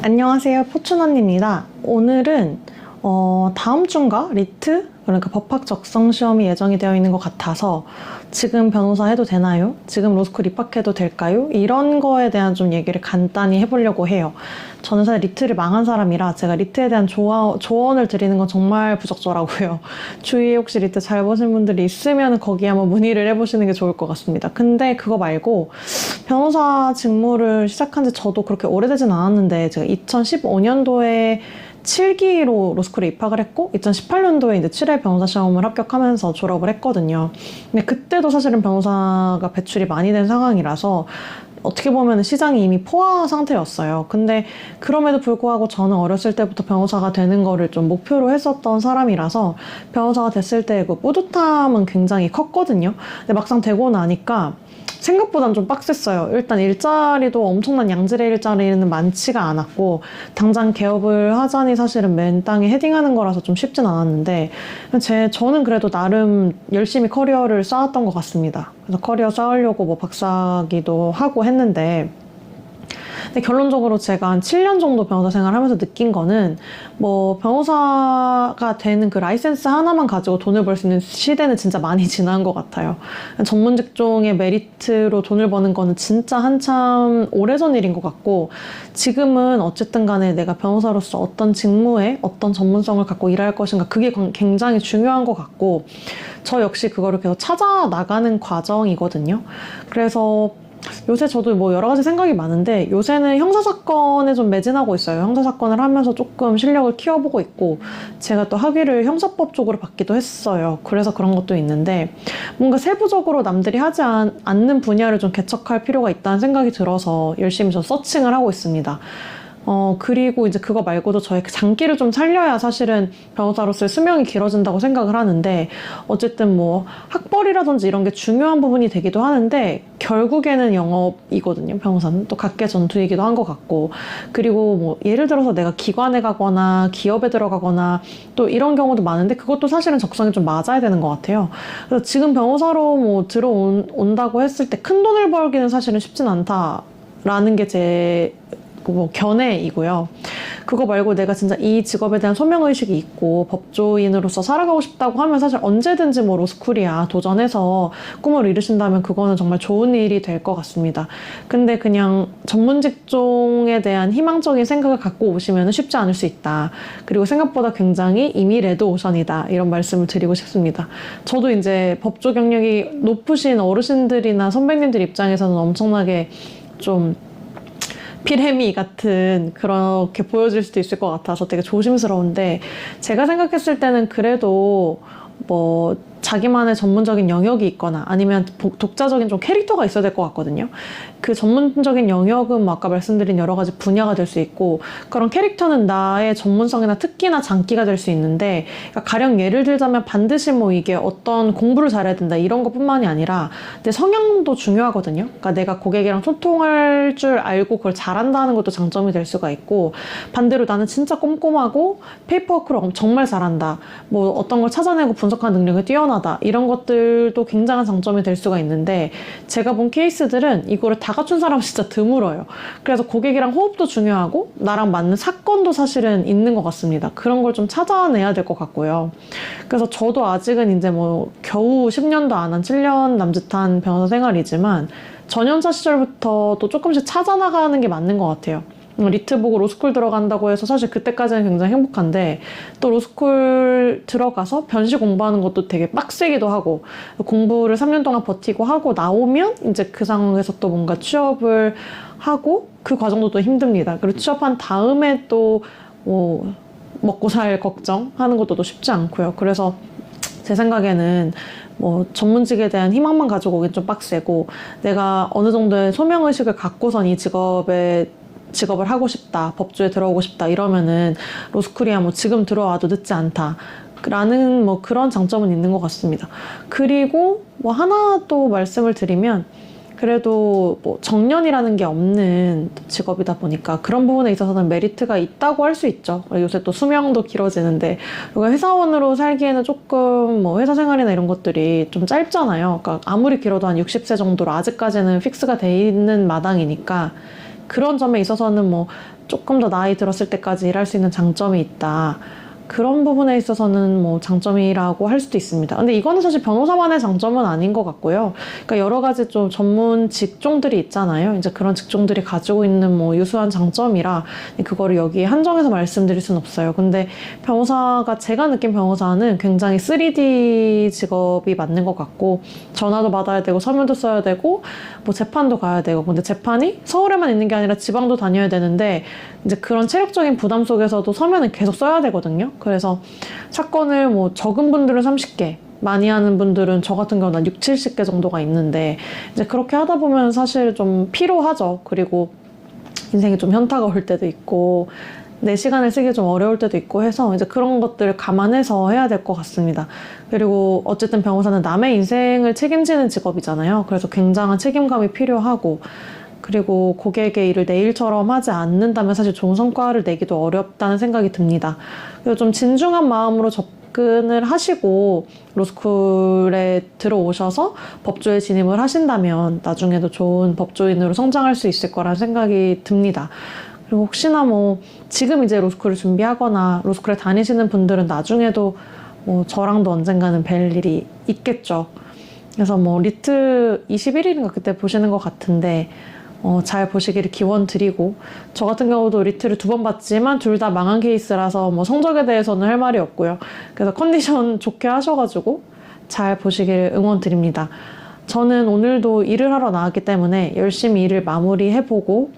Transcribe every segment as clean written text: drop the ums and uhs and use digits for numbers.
안녕하세요, 포춘언니입니다. 오늘은 다음 주인가 리트? 그러니까 법학 적성 시험이 예정이 되어 있는 것 같아서 지금 변호사 해도 되나요? 지금 로스쿨 입학해도 될까요? 이런 거에 대한 좀 얘기를 간단히 해보려고 해요. 저는 사실 리트를 망한 사람이라 제가 리트에 대한 조언을 드리는 건 정말 부적절하고요. 주위에 혹시 리트 잘 보신 분들이 있으면 거기에 한번 문의를 해보시는 게 좋을 것 같습니다. 근데 그거 말고 변호사 직무를 시작한 지 저도 그렇게 오래되진 않았는데 제가 2015년도에 7기로 로스쿨에 입학을 했고 2018년도에 이제 7회 변호사 시험을 합격하면서 졸업을 했거든요. 근데 그때도 사실은 변호사가 배출이 많이 된 상황이라서 어떻게 보면 시장이 이미 포화 상태였어요. 근데 그럼에도 불구하고 저는 어렸을 때부터 변호사가 되는 거를 좀 목표로 했었던 사람이라서 변호사가 됐을 때 그 뿌듯함은 굉장히 컸거든요. 근데 막상 되고 나니까 생각보단 좀 빡셌어요. 일단 일자리도 엄청난 양질의 일자리는 많지가 않았고 당장 개업을 하자니 사실은 맨 땅에 헤딩하는 거라서 좀 쉽진 않았는데 저는 그래도 나름 열심히 커리어를 쌓았던 것 같습니다. 그래서 커리어 쌓으려고 뭐 박사기도 하고 했는데 근데 결론적으로 제가 한 7년 정도 변호사 생활을 하면서 느낀 거는 뭐 변호사가 되는 그 라이센스 하나만 가지고 돈을 벌 수 있는 시대는 진짜 많이 지난 것 같아요. 전문 직종의 메리트로 돈을 버는 거는 진짜 한참 오래전 일인 것 같고 지금은 어쨌든 간에 내가 변호사로서 어떤 직무에 어떤 전문성을 갖고 일할 것인가 그게 굉장히 중요한 것 같고 저 역시 그거를 계속 찾아 나가는 과정이거든요. 그래서 요새 저도 뭐 여러 가지 생각이 많은데 요새는 형사사건에 좀 매진하고 있어요. 형사사건을 하면서 조금 실력을 키워보고 있고 제가 또 학위를 형사법 쪽으로 받기도 했어요. 그래서 그런 것도 있는데 뭔가 세부적으로 남들이 하지 않는 분야를 좀 개척할 필요가 있다는 생각이 들어서 열심히 좀 서칭을 하고 있습니다. 그리고 이제 그거 말고도 저의 장기를 좀 살려야 사실은 변호사로서의 수명이 길어진다고 생각을 하는데 어쨌든 뭐 학벌이라든지 이런 게 중요한 부분이 되기도 하는데 결국에는 영업이거든요. 변호사는 또 각계 전투이기도 한 것 같고 그리고 뭐 예를 들어서 내가 기관에 가거나 기업에 들어가거나 또 이런 경우도 많은데 그것도 사실은 적성이 좀 맞아야 되는 것 같아요. 그래서 지금 변호사로 뭐 들어온다고 했을 때 큰 돈을 벌기는 사실은 쉽진 않다라는 게 제 뭐 견해이고요. 그거 말고 내가 진짜 이 직업에 대한 소명의식이 있고 법조인으로서 살아가고 싶다고 하면 사실 언제든지 뭐 로스쿨이야 도전해서 꿈을 이루신다면 그거는 정말 좋은 일이 될 것 같습니다. 근데 그냥 전문 직종에 대한 희망적인 생각을 갖고 오시면 쉽지 않을 수 있다. 그리고 생각보다 굉장히 이미 레드오션이다. 이런 말씀을 드리고 싶습니다. 저도 이제 법조 경력이 높으신 어르신들이나 선배님들 입장에서는 엄청나게 좀 필혜미 같은 그렇게 보여질 수도 있을 것 같아서 되게 조심스러운데 제가 생각했을 때는 그래도 뭐 자기만의 전문적인 영역이 있거나 아니면 독자적인 좀 캐릭터가 있어야 될 것 같거든요. 그 전문적인 영역은 뭐 아까 말씀드린 여러 가지 분야가 될 수 있고 그런 캐릭터는 나의 전문성이나 특기나 장기가 될 수 있는데 그러니까 가령 예를 들자면 반드시 뭐 이게 어떤 공부를 잘해야 된다 이런 것뿐만이 아니라 내 성향도 중요하거든요. 그러니까 내가 고객이랑 소통할 줄 알고 그걸 잘한다는 것도 장점이 될 수가 있고 반대로 나는 진짜 꼼꼼하고 페이퍼워크를 정말 잘한다. 뭐 어떤 걸 찾아내고 분석하는 능력이 뛰어나다. 이런 것들도 굉장한 장점이 될 수가 있는데 제가 본 케이스들은 이거를 다 갖춘 사람은 진짜 드물어요. 그래서 고객이랑 호흡도 중요하고 나랑 맞는 사건도 사실은 있는 것 같습니다. 그런 걸 좀 찾아내야 될 것 같고요. 그래서 저도 아직은 이제 뭐 겨우 10년도 안 한 7년 남짓한 변호사 생활이지만 전연차 시절부터 또 조금씩 찾아나가는 게 맞는 것 같아요. 리트 보고 로스쿨 들어간다고 해서 사실 그때까지는 굉장히 행복한데 또 로스쿨 들어가서 변시 공부하는 것도 되게 빡세기도 하고 공부를 3년 동안 버티고 하고 나오면 이제 그 상황에서 또 뭔가 취업을 하고 그 과정도 또 힘듭니다. 그리고 취업한 다음에 또 뭐 먹고 살 걱정하는 것도 또 쉽지 않고요. 그래서 제 생각에는 뭐 전문직에 대한 희망만 가지고 오긴 좀 빡세고 내가 어느 정도의 소명의식을 갖고선 이 직업을 하고 싶다, 법조에 들어오고 싶다 이러면은 로스쿨이야 뭐 지금 들어와도 늦지 않다 라는 뭐 그런 장점은 있는 것 같습니다. 그리고 뭐 하나 또 말씀을 드리면 그래도 뭐 정년이라는 게 없는 직업이다 보니까 그런 부분에 있어서는 메리트가 있다고 할 수 있죠. 요새 또 수명도 길어지는데 회사원으로 살기에는 조금 뭐 회사 생활이나 이런 것들이 좀 짧잖아요. 그러니까 아무리 길어도 한 60세 정도로 아직까지는 픽스가 돼 있는 마당이니까 그런 점에 있어서는 뭐 조금 더 나이 들었을 때까지 일할 수 있는 장점이 있다. 그런 부분에 있어서는 뭐 장점이라고 할 수도 있습니다. 근데 이거는 사실 변호사만의 장점은 아닌 것 같고요. 그러니까 여러 가지 좀 전문 직종들이 있잖아요. 이제 그런 직종들이 가지고 있는 뭐 유수한 장점이라 그거를 여기에 한정해서 말씀드릴 수는 없어요. 근데 변호사가 제가 느낀 변호사는 굉장히 3D 직업이 맞는 것 같고 전화도 받아야 되고 서면도 써야 되고 뭐 재판도 가야 되고 근데 재판이 서울에만 있는 게 아니라 지방도 다녀야 되는데 이제 그런 체력적인 부담 속에서도 서면은 계속 써야 되거든요. 그래서 사건을 뭐 적은 분들은 30개, 많이 하는 분들은 저 같은 경우는 한 6, 70개 정도가 있는데 이제 그렇게 하다 보면 사실 좀 피로하죠. 그리고 인생에 좀 현타가 올 때도 있고 내 시간을 쓰기 좀 어려울 때도 있고 해서 이제 그런 것들을 감안해서 해야 될 것 같습니다. 그리고 어쨌든 변호사는 남의 인생을 책임지는 직업이잖아요. 그래서 굉장한 책임감이 필요하고 그리고 고객의 일을 내 일처럼 하지 않는다면 사실 좋은 성과를 내기도 어렵다는 생각이 듭니다. 그래서 좀 진중한 마음으로 접근을 하시고 로스쿨에 들어오셔서 법조에 진입을 하신다면 나중에도 좋은 법조인으로 성장할 수 있을 거란 생각이 듭니다. 그리고 혹시나 뭐 지금 이제 로스쿨을 준비하거나 로스쿨에 다니시는 분들은 나중에도 뭐 저랑도 언젠가는 뵐 일이 있겠죠. 그래서 뭐 리트 21일인가 그때 보시는 것 같은데 잘 보시기를 기원 드리고 저 같은 경우도 리트를 2번 봤지만 둘 다 망한 케이스라서 뭐 성적에 대해서는 할 말이 없고요. 그래서 컨디션 좋게 하셔가지고 잘 보시기를 응원 드립니다. 저는 오늘도 일을 하러 나왔기 때문에 열심히 일을 마무리해보고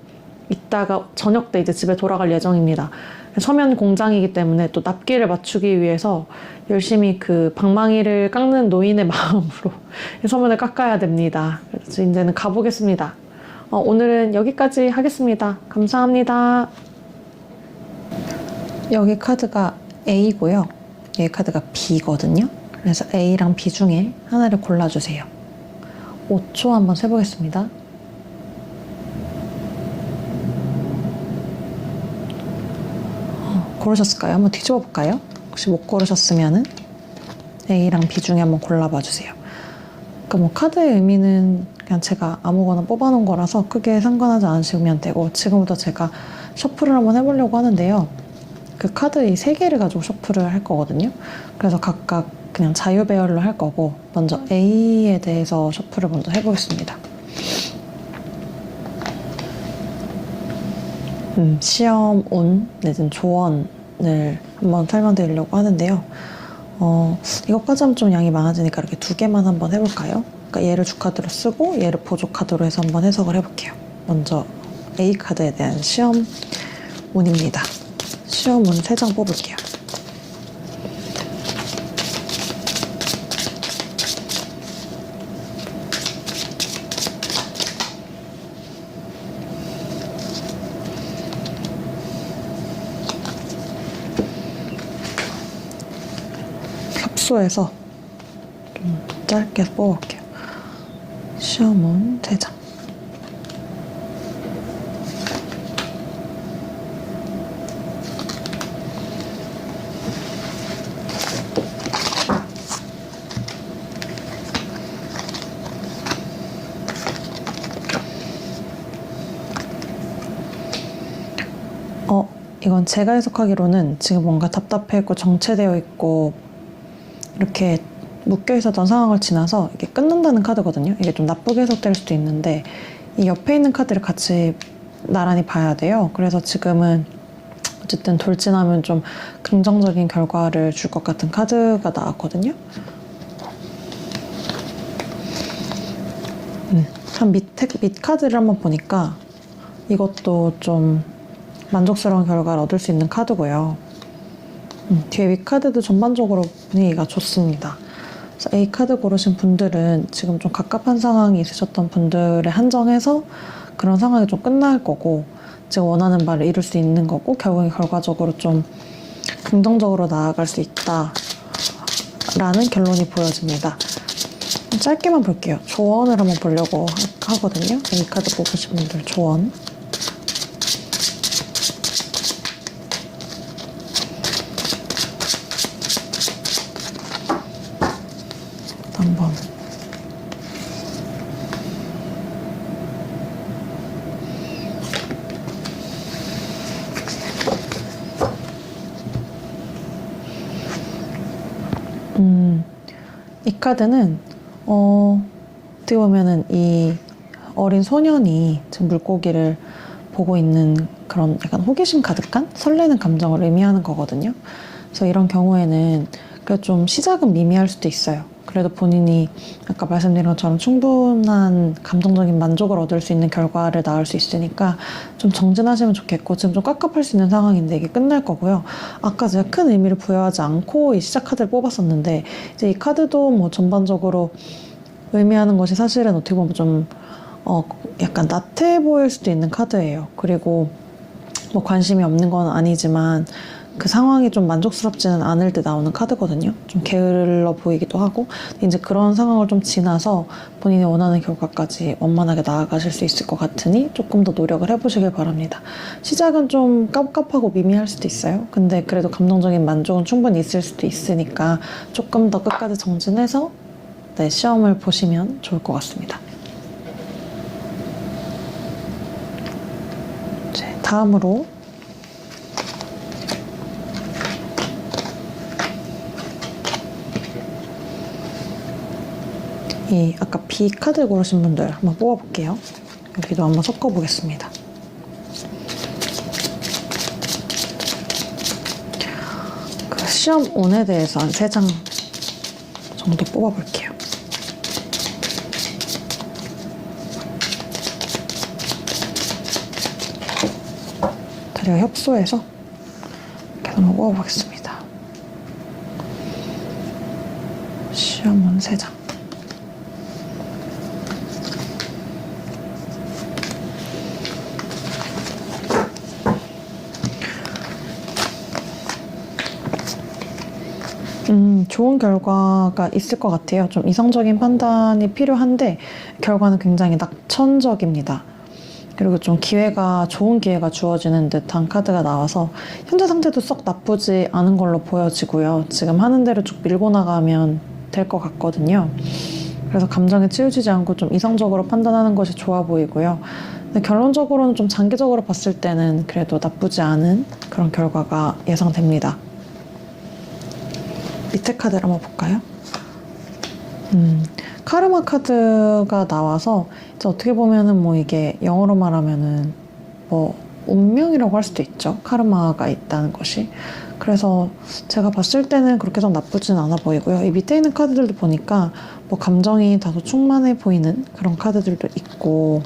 이따가 저녁 때 이제 집에 돌아갈 예정입니다. 서면 공장이기 때문에 또 납기를 맞추기 위해서 열심히 그 방망이를 깎는 노인의 마음으로 서면을 깎아야 됩니다. 그래서 이제는 가보겠습니다. 오늘은 여기까지 하겠습니다. 감사합니다. 여기 카드가 A고요. 여기 카드가 B거든요. 그래서 A랑 B 중에 하나를 골라주세요. 5초 한번 세보겠습니다. 고르셨을까요? 한번 뒤집어 볼까요? 혹시 못 고르셨으면은 A랑 B 중에 한번 골라봐 주세요. 그러니까 뭐 카드의 의미는 그냥 제가 아무거나 뽑아놓은 거라서 크게 상관하지 않으시면 되고 지금부터 제가 셔플을 한번 해보려고 하는데요. 그 카드 이 3개를 가지고 셔플을 할 거거든요. 그래서 각각 그냥 자유 배열로 할 거고 먼저 A에 대해서 셔플을 먼저 해보겠습니다. 시험 운 내지는 조언을 한번 설명드리려고 하는데요. 이것까지 하면 좀 양이 많아지니까 이렇게 2개만 한번 해볼까요? 그러니까 얘를 주카드로 쓰고 얘를 보조카드로 해서 한번 해석을 해볼게요. 먼저 A카드에 대한 시험 운입니다. 시험 운 3장 뽑을게요. 협소해서 좀 짧게 뽑아볼게요. 시험은 3장. 이건 제가 해석하기로는 지금 뭔가 답답해있고 정체되어 있고 이렇게 묶여 있었던 상황을 지나서 이게 끝난다는 카드거든요. 이게 좀 나쁘게 해석될 수도 있는데 이 옆에 있는 카드를 같이 나란히 봐야 돼요. 그래서 지금은 어쨌든 돌진하면 좀 긍정적인 결과를 줄 것 같은 카드가 나왔거든요. 한 밑 카드를 한번 보니까 이것도 좀 만족스러운 결과를 얻을 수 있는 카드고요. 뒤에 윗카드도 전반적으로 분위기가 좋습니다. 그래서 A카드 고르신 분들은 지금 좀 갑갑한 상황이 있으셨던 분들에 한정해서 그런 상황이 좀 끝날 거고 지금 원하는 바를 이룰 수 있는 거고 결국에 결과적으로 좀 긍정적으로 나아갈 수 있다라는 결론이 보여집니다. 짧게만 볼게요. 조언을 한번 보려고 하거든요. A카드 뽑으신 분들 조언. 한번 이 카드는 어떻게 보면은 이 어린 소년이 지금 물고기를 보고 있는 그런 약간 호기심 가득한 설레는 감정을 의미하는 거거든요. 그래서 이런 경우에는 그래도 좀 시작은 미미할 수도 있어요. 그래도 본인이 아까 말씀드린 것처럼 충분한 감정적인 만족을 얻을 수 있는 결과를 낳을 수 있으니까 좀 정진하시면 좋겠고, 지금 좀 깝깝할 수 있는 상황인데 이게 끝날 거고요. 아까 제가 큰 의미를 부여하지 않고 이 시작 카드를 뽑았었는데, 이제 이 카드도 뭐 전반적으로 의미하는 것이 사실은 어떻게 보면 좀 약간 나태해 보일 수도 있는 카드예요. 그리고 뭐 관심이 없는 건 아니지만 그 상황이 좀 만족스럽지는 않을 때 나오는 카드거든요. 좀 게을러 보이기도 하고. 이제 그런 상황을 좀 지나서 본인이 원하는 결과까지 원만하게 나아가실 수 있을 것 같으니 조금 더 노력을 해보시길 바랍니다. 시작은 좀 깝깝하고 미미할 수도 있어요. 근데 그래도 감정적인 만족은 충분히 있을 수도 있으니까 조금 더 끝까지 정진해서 네, 시험을 보시면 좋을 것 같습니다. 이제 다음으로 이 아까 B 카드 고르신 분들 한번 뽑아볼게요. 여기도 한번 섞어보겠습니다. 그 시험 운에 대해서 한 3장 정도 뽑아볼게요. 다리가 협소해서 이렇게 한번 뽑아보겠습니다. 시험 운 3장. 좋은 결과가 있을 것 같아요. 좀 이성적인 판단이 필요한데 결과는 굉장히 낙천적입니다. 그리고 좀 좋은 기회가 주어지는 듯한 카드가 나와서 현재 상태도 썩 나쁘지 않은 걸로 보여지고요. 지금 하는 대로 쭉 밀고 나가면 될 것 같거든요. 그래서 감정에 치우치지 않고 좀 이성적으로 판단하는 것이 좋아 보이고요. 근데 결론적으로는 좀 장기적으로 봤을 때는 그래도 나쁘지 않은 그런 결과가 예상됩니다. 밑에 카드를 한번 볼까요? 카르마 카드가 나와서 이제 어떻게 보면은 뭐 이게 영어로 말하면은 뭐 운명이라고 할 수도 있죠. 카르마가 있다는 것이. 그래서 제가 봤을 때는 그렇게 좀 나쁘진 않아 보이고요. 이 밑에 있는 카드들도 보니까 뭐 감정이 다소 충만해 보이는 그런 카드들도 있고,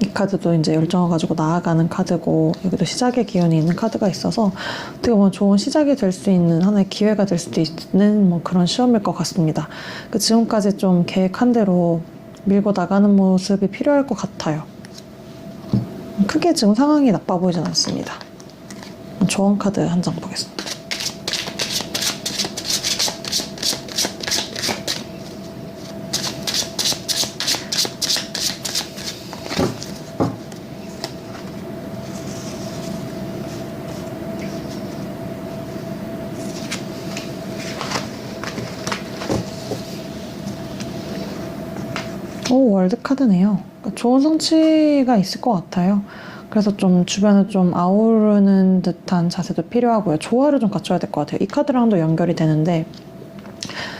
이 카드도 이제 열정을 가지고 나아가는 카드고, 여기도 시작의 기운이 있는 카드가 있어서 어떻게 보면 좋은 시작이 될 수 있는 하나의 기회가 될 수도 있는 뭐 그런 시험일 것 같습니다. 지금까지 좀 계획한 대로 밀고 나가는 모습이 필요할 것 같아요. 크게 지금 상황이 나빠 보이진 않습니다. 조언 카드 한 장 보겠습니다. 오, 월드 카드네요. 그러니까 좋은 성취가 있을 것 같아요. 그래서 좀 주변을 좀 아우르는 듯한 자세도 필요하고요. 조화를 좀 갖춰야 될 것 같아요. 이 카드랑도 연결이 되는데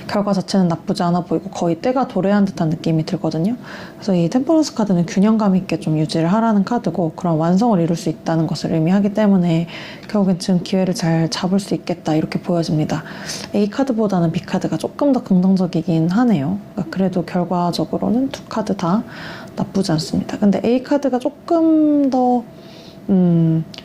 결과 자체는 나쁘지 않아 보이고 거의 때가 도래한 듯한 느낌이 들거든요. 그래서 이 템퍼런스 카드는 균형감 있게 좀 유지를 하라는 카드고, 그런 완성을 이룰 수 있다는 것을 의미하기 때문에 결국엔 지금 기회를 잘 잡을 수 있겠다 이렇게 보여집니다. A 카드보다는 B 카드가 조금 더 긍정적이긴 하네요. 그러니까 그래도 결과적으로는 두 카드 다 나쁘지 않습니다. 근데 A 카드가 조금 더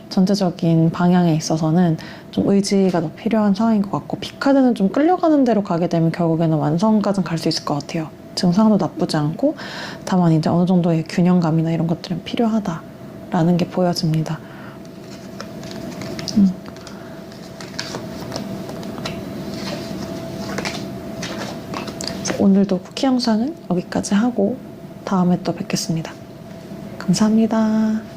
전체적인 방향에 있어서는 좀 의지가 더 필요한 상황인 것 같고, B카드는 좀 끌려가는 대로 가게 되면 결국에는 완성까지는 갈 수 있을 것 같아요. 지금 상황도 나쁘지 않고, 다만 이제 어느 정도의 균형감이나 이런 것들은 필요하다라는 게 보여집니다. 오늘도 쿠키 영상은 여기까지 하고 다음에 또 뵙겠습니다. 감사합니다.